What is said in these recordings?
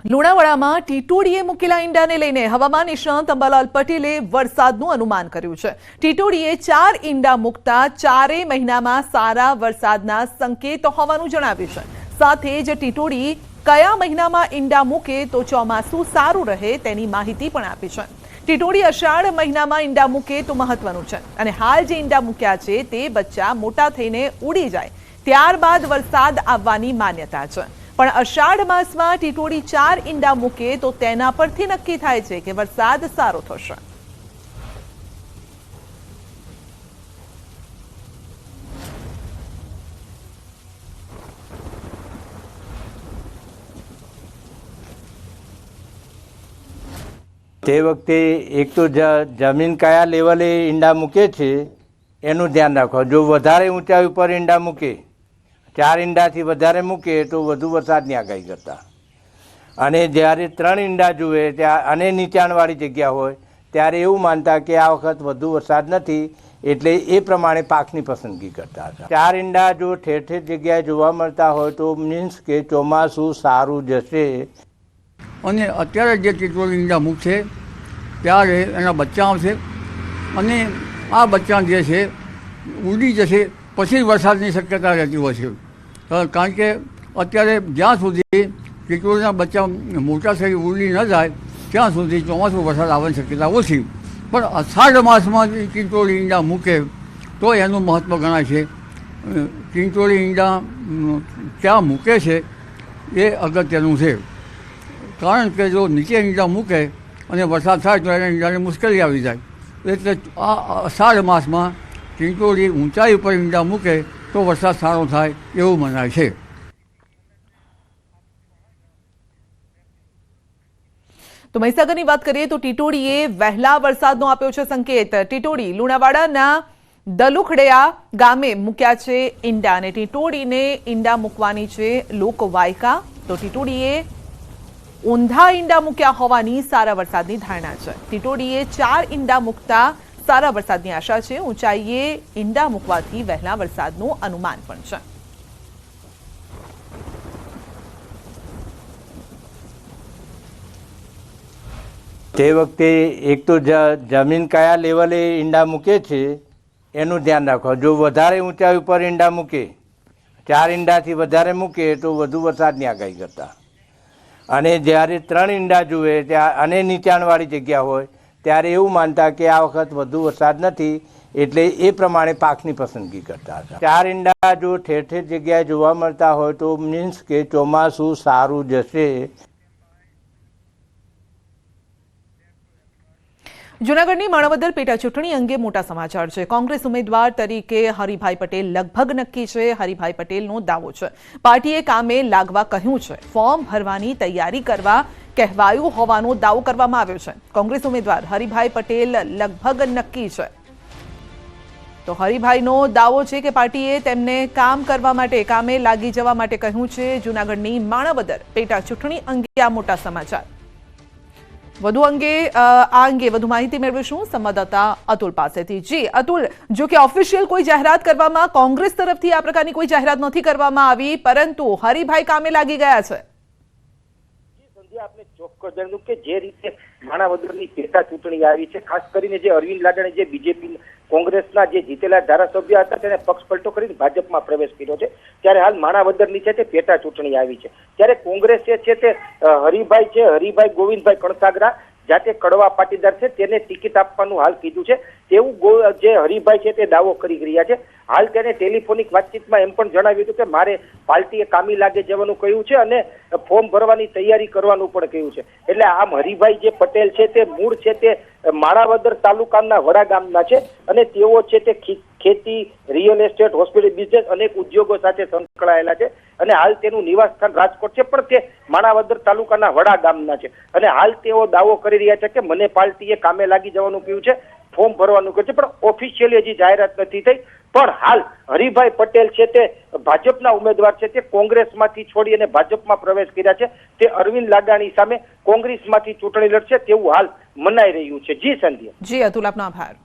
લુણાવાડામાં ટીટોડીએ મૂકેલા ઈંડાને લઈને હવામાન નિષ્ણાત અંબાલાલ પટેલે વરસાદનું અનુમાન કર્યું છે। ટીટોડીએ 4 ઈંડા મૂકતા 4 મહિનામાં સારા વરસાદના સંકેત હોવાનું જણાવ્યું છે। સાથે જ ટીટોડી કયા મહિનામાં ઈંડા મૂકે તો ચોમાસું સારું રહે તેની માહિતી પણ આપી છે। ટીટોડી અષાઢ મહિનામાં ઈંડા મૂકે તો મહત્વનું છે અને હાલ જે ઈંડા મૂક્યા છે તે બચ્ચા મોટા થઈને ઉડી જાય ત્યારબાદ વરસાદ આવવાની માન્યતા છે। પણ અષાઢ માસમાં ટીટોડી 4 ઈંડા મૂકે તો તેના પરથી નક્કી થાય છે કે વરસાદ સારો થશે। તે વખતે એક તો જમીન કયા લેવલે ઈંડા મૂકે છે એનું ધ્યાન રાખો। જો વધારે ઊંચાઈ ઉપર ઈંડા મૂકે 4 ઈંડાથી વધારે મૂકે તો વધુ વરસાદની આગાહી કરતા અને જ્યારે 3 ઈંડા જુએ ત્યાં અને નીચાણવાળી જગ્યા હોય ત્યારે એવું માનતા કે આ વખત વધુ વરસાદ નથી એટલે એ પ્રમાણે પાકની પસંદગી કરતા હતા। 4 ઈંડા જો ઠેર ઠેર જગ્યાએ જોવા મળતા હોય તો મીન્સ કે ચોમાસું સારું જશે। અને અત્યારે જે ટીટોડી ઈંડા મૂકશે ત્યારે એના બચ્ચા આવશે અને આ બચ્ચા જે છે ઉડી જશે પછી વરસાદની શક્યતા રહેતી હોય છે। કારણ કે અત્યારે જ્યાં સુધી ટીટોડીના બચ્ચા મોટા થઈ ઉડી ન જાય ત્યાં સુધી ચોમાસું વરસાદ આવવાની શક્યતા ઓછી। પણ અષાઢ માસમાં ટીટોડી ઈંડા મૂકે તો એનું મહત્ત્વ ગણાય છે। ટીટોડી ઈંડા ક્યાં મૂકે છે એ અગત્યનું છે। કારણ કે જો નીચે ઈંડા મૂકે અને વરસાદ થાય તો એને ઈંડાને મુશ્કેલી આવી જાય। એટલે આ અષાઢ માસમાં ટીટોડી ઊંચાઈ ઉપર ઈંડા મૂકે તો વરસાદ સારો થાય એવું મનાય છે। તો મહીસાગરની વાત કરીએ તો ટીટોડીએ વહેલા વરસાદનો આપ્યો છે સંકેત। ટીટોડી લુણાવાડાના દલુખડિયા ગામે મૂક્યા છે ઈંડા અને ટીટોડીને ઈંડા મૂકવાની છે લોકવાયકા। તો ટીટોડીએ ઊંધા ઈંડા મૂક્યા હોવાની સારા વરસાદની ધારણા છે। ટીટોડીએ 4 ઈંડા મૂકતા સારા વરસાદની આશા છે। ઊંચાઈએ ઈંડા મૂકવાથી વહેલા વરસાદનું અનુમાન પણ છે। તે વખતે એક તો જમીન કયા લેવલે ઈંડા મૂકે છે એનું ધ્યાન રાખો। જો વધારે ઊંચાઈ ઉપર ઈંડા મૂકે 4 ઈંડાથી વધારે મૂકે તો વધુ વરસાદની આગાહી કરતા અને જ્યારે 3 ઈંડા જુએ ત્યાં અને નીચાણવાળી જગ્યા હોય ત્યારે એવું માનતા કે આ વખત વધુ વરસાદ નથી એટલે એ પ્રમાણે પાકની પસંદગી કરતા હતા। 4 ઈંડા જો ઠેર ઠેર જગ્યાએ જોવા મળતા હોય તો મીન્સ કે ચોમાસું સારું જશે। જૂનાગઢની માણાવદર પેટા ચૂંટણી અંગે મોટા સમાચાર છે। કોંગ્રેસ ઉમેદવાર તરીકે હરિભાઈ પટેલ લગભગ નક્કી છે। હરિભાઈ પટેલનો દાવો છે પાર્ટીએ કામે લાગવા કહ્યું છે। ફોર્મ ભરવાની તૈયારી કરવા કહેવાયું હોવાનો દાવો કરવામાં આવ્યો છે। કોંગ્રેસ ઉમેદવાર હરિભાઈ પટેલ લગભગ નક્કી છે। તો હરિભાઈનો દાવો છે કે પાર્ટીએ તેમને કામ કરવા માટે કામે લાગી જવા માટે કહ્યું છે। જૂનાગઢની માણાવદર પેટા ચૂંટણી અંગે આ મોટા સમાચાર। વધુ અંગે વધુ માહિતી મેળવીશું સંવાદદાતા અતુલ પાસેથી। જી અતુલ, જો કે ઓફિશિયલ કોઈ જાહેરાત કરવામાં કોંગ્રેસ તરફથી આ પ્રકારની કોઈ જાહેરાત નથી કરવામાં આવી, પરંતુ હરિભાઈ કામે લાગી ગયા છે। આપને ચોક્કસ જણાવ્યું કે જે રીતે માણાવદરની પેટા ચૂંટણી આવી છે, ખાસ કરીને જે અરવિંદ લાડાણી જે બીજેપી કોંગ્રેસના જે જીતેલા ધારાસભ્ય હતા તેને પક્ષ પલટો કરીને ભાજપમાં પ્રવેશ કર્યો છે, ત્યારે હાલ માણાવદરની છે તે પેટા ચૂંટણી આવી છે। ત્યારે કોંગ્રેસ છે તે હરિભાઈ ગોવિંદભાઈ કણસાગરા જાતે કડવા પાટીદાર છે તેને ટિકિટ આપવાનું હાલ કીધું છે તેવું જે હરિભાઈ છે તે દાવો કરી રહ્યા છે। હાલ તેને ટેલિફોનિક વાતચીતમાં એમ પણ જણાવ્યું હતું કે મારે પાર્ટીએ કામી લાગે જવાનું કહ્યું છે અને ફોર્મ ભરવાની તૈયારી કરવાનું પણ કહ્યું છે। એટલે આમ હરિભાઈ જે પટેલ છે તે મૂળ છે તે માણાવદર તાલુકાના વડા ગામના છે અને તેઓ છે તે ખેતી, રિયલ એસ્ટેટ, હોસ્પિટલ બિઝનેસ અનેક ઉદ્યોગો સાથે સંકળાયેલા છે અને હાલ તેનું નિવાસ સ્થાન રાજકોટ છે, પણ તે માણાવદર તાલુકાના વડા ગામના છે અને હાલ તેઓ દાવો કરી રહ્યા છે કે મને પાર્ટીએ કામે લાગી જવાનું કહ્યું છે, ફોર્મ ભરવાનું કહ્યું છે, પણ ઓફિશિયલી હજી જાહેરાત નથી થઈ। પણ હાલ હરિભાઈ પટેલ છે તે ભાજપના ઉમેદવાર છે તે કોંગ્રેસમાંથી છોડી અને ભાજપમાં પ્રવેશ કર્યા છે। તે અરવિંદ લાડાણી સામે કોંગ્રેસમાંથી ચૂંટણી લડશે તેવું હાલ મનાઈ રહ્યું છે। જી સંધ્યા। જી અતુલ, આપનો આભાર।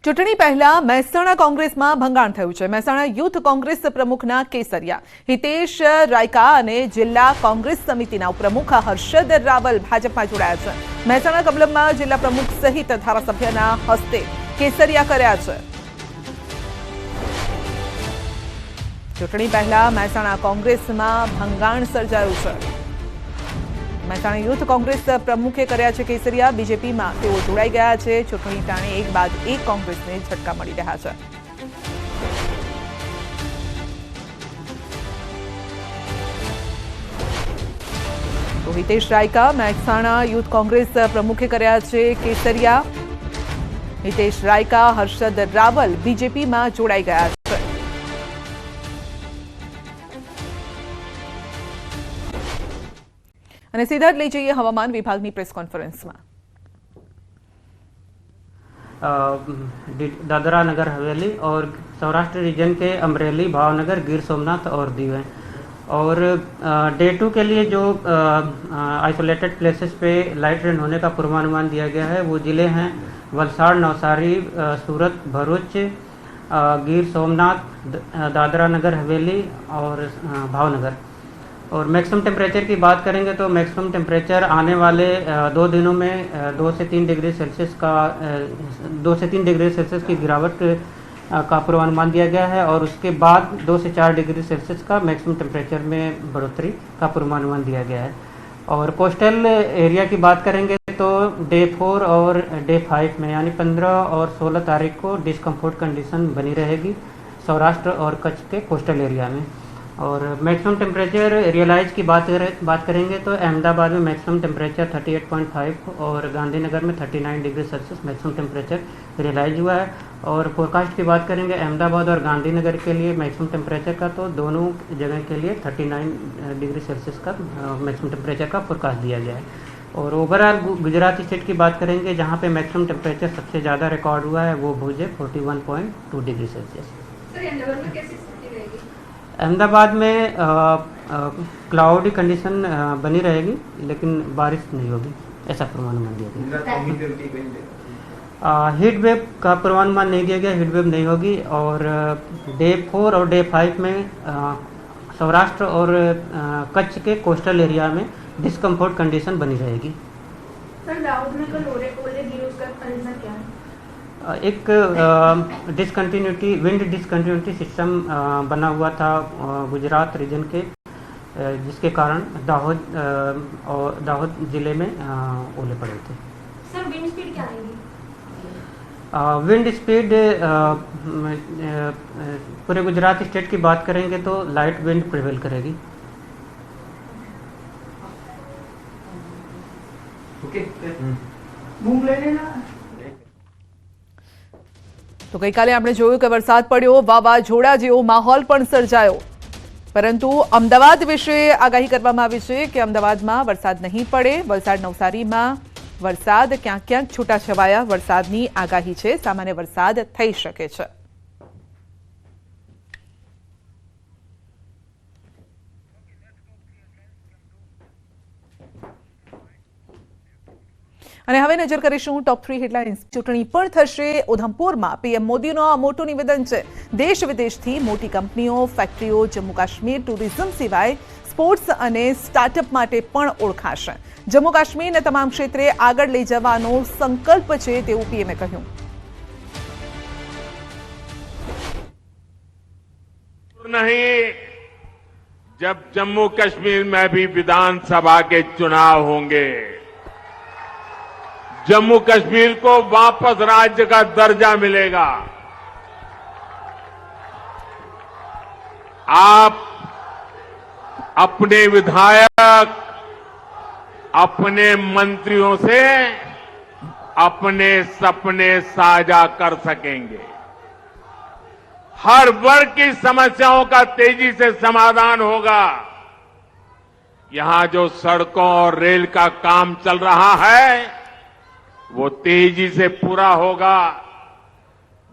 ચૂંટણી પહેલા મહેસાણા કોંગ્રેસમાં ભંગાણ થયું છે. મહેસાણા યુથ કોંગ્રેસ પ્રમુખના કેસરિયા હિતેશ રાયકા અને જિલ્લા કોંગ્રેસ સમિતિના ઉપપ્રમુખ હર્ષદ રાવલ ભાજપમાં જોડાયા છે. મહેસાણા કબલમમાં જિલ્લા પ્રમુખ સહિત ધારાસભ્યના હસ્તે કેસરિયા કર્યા છે. ચૂંટણી પહેલા મહેસાણા કોંગ્રેસમાં ભંગાણ સર્જાયું છે. મહેસાણા યુથ કોંગ્રેસ પ્રમુખે કર્યા છે કેસરિયા. બીજેપીમાં તેઓ જોડાઈ ગયા છે. ચૂંટણી ટાણે એક બાદ એક કોંગ્રેસને ઝટકા મળી રહ્યા છે. તો હિતેશ રાયકા મહેસાણા યુથ કોંગ્રેસ પ્રમુખે કર્યા છે કેસરિયા. હિતેશ રાયકા હર્ષદ રાવલ બીજેપીમાં જોડાઈ ગયા છે. અને સીધા જ લઈ જઈએ હવામાન વિભાગની પ્રેસ કોન્ફરન્સમાં. दादरा नगर हवेली और सौराष्ट्र रीजन के अमरेली, भावनगर, गिर सोमनाथ और दीव हैं. और डे 2 के लिए जो आइसोलेटेड प्लेसेस पे लाइट रेन होने का पूर्वानुमान दिया गया है वो ज़िले हैं वलसाड़, नवसारी, सूरत, भरूच, गिर सोमनाथ, दादरा नगर हवेली और भावनगर. और मैक्सिमम टेम्परेचर की बात करेंगे तो मैक्सिमम टेम्परेचर आने वाले 2 दिनों में 2 से 3 डिग्री सेल्सियस की गिरावट का पूर्वानुमान दिया गया है. और उसके बाद 2 से 4 डिग्री सेल्सियस का मैक्सिमम टेम्परेचर में बढ़ोतरी का पूर्वानुमान दिया गया है. और कोस्टल एरिया की बात करेंगे तो डे 4 और डे 5 में यानी 15 और 16 तारीख को डिस्कम्फर्ट कंडीशन बनी रहेगी सौराष्ट्र और कच्छ के कोस्टल एरिया में. और मैक्सिमम टेम्परेचर रियलाइज की बात करेंगे तो अहमदाबाद में मैक्सिमम टेम्परेचर 38.5 और गांधीनगर में 39 degree Celsius maximum temperature realise हुआ है. और फोरकास्ट की बात करेंगे अहमदाबाद और गांधीनगर के लिए मैक्सिमम टेम्परेचर का तो दोनों जगह के लिए 39 डिग्री सेल्सियस का मैक्सिमम टेम्परेचर का फोरकास्ट दिया गया है. और ओवरऑल गुजरात स्टेट की बात करेंगे जहाँ पे मैक्सिमम टेम्परेचर सबसे ज़्यादा रिकॉर्ड हुआ है वो भुज है 41.2 डिग्री सेल्सियस. अहमदाबाद में क्लाउडी कंडीशन बनी रहेगी लेकिन बारिश नहीं होगी ऐसा पूर्वानुमान दिया गया. हीट वेव का पूर्वानुमान नहीं दिया गया, हीट वेव नहीं होगी. और डे 4 और डे 5 में सौराष्ट्र और कच्छ के कोस्टल एरिया में डिस्कम्फर्ट कंडीशन बनी रहेगी. सर दाऊद में कल ओले गिरे उसका कंडीशन क्या है? एक डिसकंटिन्यूटी विंड डिसकंटिन्यूटी सिस्टम बना हुआ था गुजरात रीजन के जिसके कारण दाहोद जिले में ओले पड़े थे. सर विंड स्पीड क्या रहेगी? विंड स्पीड पूरे गुजरात स्टेट की बात करेंगे तो लाइट विंड प्रिवेल करेगी. ओके बूम ले लेना. તો ગઈકાલે આપણે જોયું કે વરસાદ પડ્યો, વાવાઝોડા જેવો માહોલ પણ સર્જાયો. પરંતુ અમદાવાદ વિશે આગાહી કરવામાં આવી છે કે અમદાવાદમાં વરસાદ નહીં પડે. વલસાડ, નવસારીમાં વરસાદ ક્યાંક ક્યાંક છૂટાછવાયા વરસાદની આગાહી છે. સામાન્ય વરસાદ થઈ શકે છે. અને હવે નજર કરીશું ટોપ 3 હેડલાઇન્સ. ચૂંટણી પણ થશે. ઉધમપુરમાં પીએમ મોદીનો આ મોટું નિવેદન છે. દેશ વિદેશથી મોટી કંપનીઓ, ફેક્ટરીઓ જમ્મુ કાશ્મીર ટુરિઝમ સિવાય સ્પોર્ટ્સ અને સ્ટાર્ટઅપ માટે પણ ઓળખાશે. જમ્મુ કાશ્મીરને તમામ ક્ષેત્રે આગળ લઈ જવાનો સંકલ્પ છે તેવું પીએમએ કહ્યું. नहीं, जब जम्मू कश्मीर में भी विधानसभा के चुनाव होंगे, जम्मू कश्मीर को वापस राज्य का दर्जा मिलेगा. आप अपने विधायक, अपने मंत्रियों से अपने सपने साझा कर सकेंगे. हर वर्ग की समस्याओं का तेजी से समाधान होगा. यहां जो सड़कों और रेल का काम चल रहा है वो तेजी से पूरा होगा.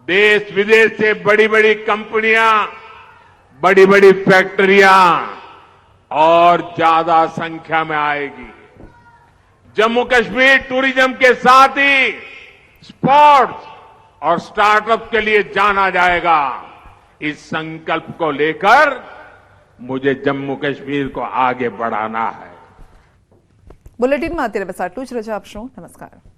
देश विदेश से बड़ी बड़ी कंपनियां, बड़ी बड़ी फैक्ट्रियां और ज्यादा संख्या में आएगी. जम्मू कश्मीर टूरिज्म के साथ ही स्पोर्ट्स और स्टार्टअप के लिए जाना जाएगा। इस संकल्प को लेकर मुझे जम्मू कश्मीर को आगे बढ़ाना है। બુલેટિનમાં અત્યારે બસ આટલું જ. રજા આપશો. નમસ્કાર.